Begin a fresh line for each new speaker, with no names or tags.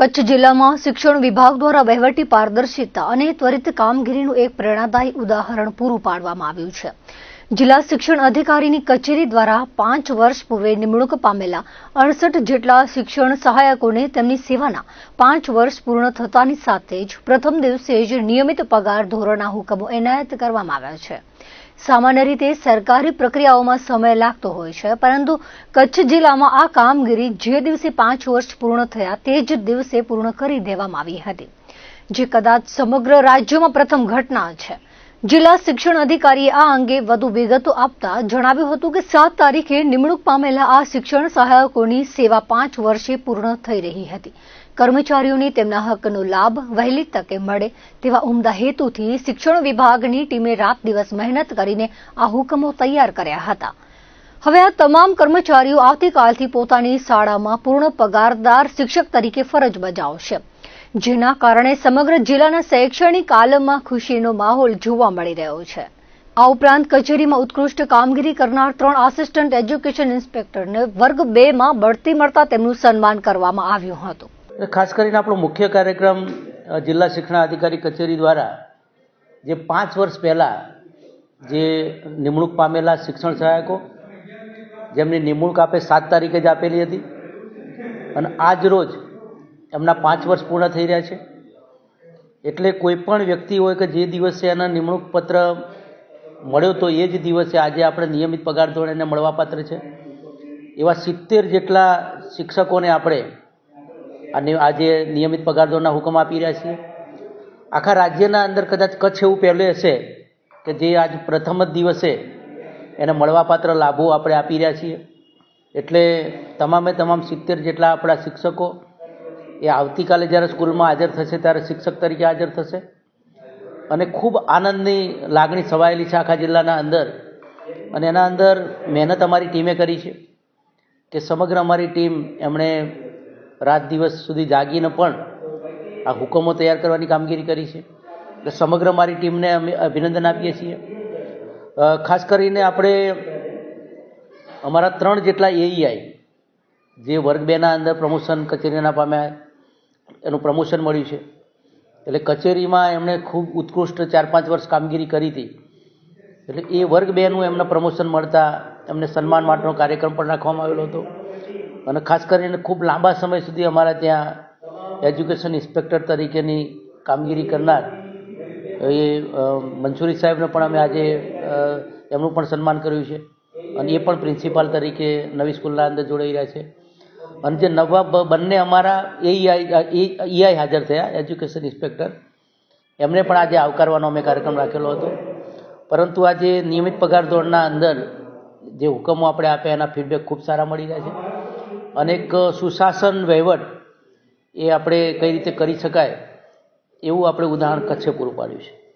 કચ્છ જિલ્લામાં શિક્ષણ વિભાગ દ્વારા વહીવટી પારદર્શિતા અને ત્વરિત કામગીરીનું એક પ્રેરણાદાયી ઉદાહરણ પૂરું પાડવામાં આવ્યું છે. જિલ્લા શિક્ષણ અધિકારીની કચેરી દ્વારા 5 વર્ષ પૂર્વે નિમણૂક પામેલા 68 જેટલા શિક્ષણ સહાયકોને તેમની સેવાના 5 વર્ષ પૂર્ણ થતાની સાથે જ પ્રથમ દિવસે જ નિયમિત પગાર ધોરણના હુકમો એનાયત કરવામાં આવ્યા છે. સામાન્ય રીતે સરકારી પ્રક્રિયાઓમાં સમય લાગતો હોય છે, પરંતુ કચ્છ જિલ્લામાં આ કામગીરી જે દિવસે 5 વર્ષ પૂર્ણ થયા તે જ દિવસે પૂર્ણ કરી દેવામાં આવી હતી, જે કદાચ સમગ્ર રાજ્યમાં પ્રથમ ઘટના છે. જિલ્લા શિક્ષણ અધિકારીએ આ અંગે વધુ વિગતો આપતા જણાવ્યું હતું કે 7 તારીખે નિમણૂક પામેલા આ શિક્ષણ સહાયકોની સેવા 5 વર્ષે પૂર્ણ થઈ રહી હતી. કર્મચારીઓને તેમના હકનો લાભ વહેલી તકે મળે તેવા ઉમદા હેતુથી શિક્ષણ વિભાગની ટીમે રાત દિવસ મહેનત કરીને આ હુકમો તૈયાર કર્યા હતા. હવે આ તમામ કર્મચારીઓ આવતીકાલથી પોતાની શાળામાં પૂર્ણ પગારદાર શિક્ષક તરીકે ફરજ બજાવશે, જેના કારણે સમગ્ર જિલ્લાના શૈક્ષણિક આલમમાં ખુશીનો માહોલ જોવા મળી રહ્યો છે. આ ઉપરાંત કચેરીમાં ઉત્કૃષ્ટ કામગીરી કરનાર 3 આસિસ્ટન્ટ એજ્યુકેશન ઇન્સ્પેક્ટરને વર્ગ 2 માં બઢતી મળતા તેમનું સન્માન કરવામાં આવ્યું હતું.
ખાસ કરીને આપણો મુખ્ય કાર્યક્રમ જિલ્લા શિક્ષણ અધિકારી કચેરી દ્વારા જે 5 વર્ષ પહેલાં જે નિમણૂક પામેલા શિક્ષણ સહાયકો જેમની નિમણૂક આપણે 7 તારીખે જ આપેલી હતી અને આજ રોજ એમના 5 વર્ષ પૂર્ણ થઈ રહ્યા છે. એટલે કોઈ પણ વ્યક્તિ હોય કે જે દિવસે એના નિમણૂક પત્ર મળ્યો તો એ જ દિવસે આજે આપણે નિયમિત પગાર ધોરણે એને મળવાપાત્ર છે. એવા 70 જેટલા શિક્ષકોને આપણે આજે નિયમિત પગાર ધોરણના હુકમ આપી રહ્યા છીએ. આખા રાજ્યના અંદર કદાચ કચ્છ એવું પહેલું હશે કે જે આજ પ્રથમ જ દિવસે એને મળવાપાત્ર લાભો આપણે આપી રહ્યા છીએ. એટલે તમામે તમામ 70 જેટલા આપણા શિક્ષકો એ આવતીકાલે જ્યારે સ્કૂલમાં હાજર થશે ત્યારે શિક્ષક તરીકે હાજર થશે અને ખૂબ આનંદની લાગણી છવાયેલી છે આખા જિલ્લાના અંદર. અને એના અંદર મહેનત અમારી ટીમે કરી છે કે સમગ્ર અમારી ટીમ એમણે રાત દિવસ સુધી જાગીને પણ આ હુકમો તૈયાર કરવાની કામગીરી કરી છે. એટલે સમગ્ર મારી ટીમને અમે અભિનંદન આપીએ છીએ. ખાસ કરીને આપણે અમારા 3 જેટલા એઈઆઈ જે વર્ગ 2 ના અંદર પ્રમોશન કચેરીના પામ્યા એનું પ્રમોશન મળ્યું છે. એટલે કચેરીમાં એમણે ખૂબ ઉત્કૃષ્ટ 4-5 વર્ષ કામગીરી કરી હતી. એટલે એ વર્ગ 2નું એમને પ્રમોશન મળતા એમને સન્માન માટેનો કાર્યક્રમ પણ રાખવામાં આવેલો હતો. અને ખાસ કરીને ખૂબ લાંબા સમય સુધી અમારા ત્યાં એજ્યુકેશન ઇન્સ્પેક્ટર તરીકેની કામગીરી કરનાર એ મંસૂરી સાહેબને પણ અમે આજે એમનું પણ સન્માન કર્યું છે અને એ પણ પ્રિન્સિપાલ તરીકે નવી સ્કૂલના અંદર જોડાઈ રહ્યા છે. અને જે નવા બંને અમારા એઈઆઈ હાજર થયા એજ્યુકેશન ઇન્સ્પેક્ટર એમને પણ આજે આવકારવાનો અમે કાર્યક્રમ રાખેલો હતો. પરંતુ આજે નિયમિત પગાર ધોરણના અંદર જે હુકમો આપણે આપ્યા એના ફીડબેક ખૂબ સારા મળી રહ્યા છે. અને એક સુશાસન વહીવટ એ આપણે કઈ રીતે કરી શકાય એવું આપણે ઉદાહરણ કચ્છે પૂરું પાડ્યું છે.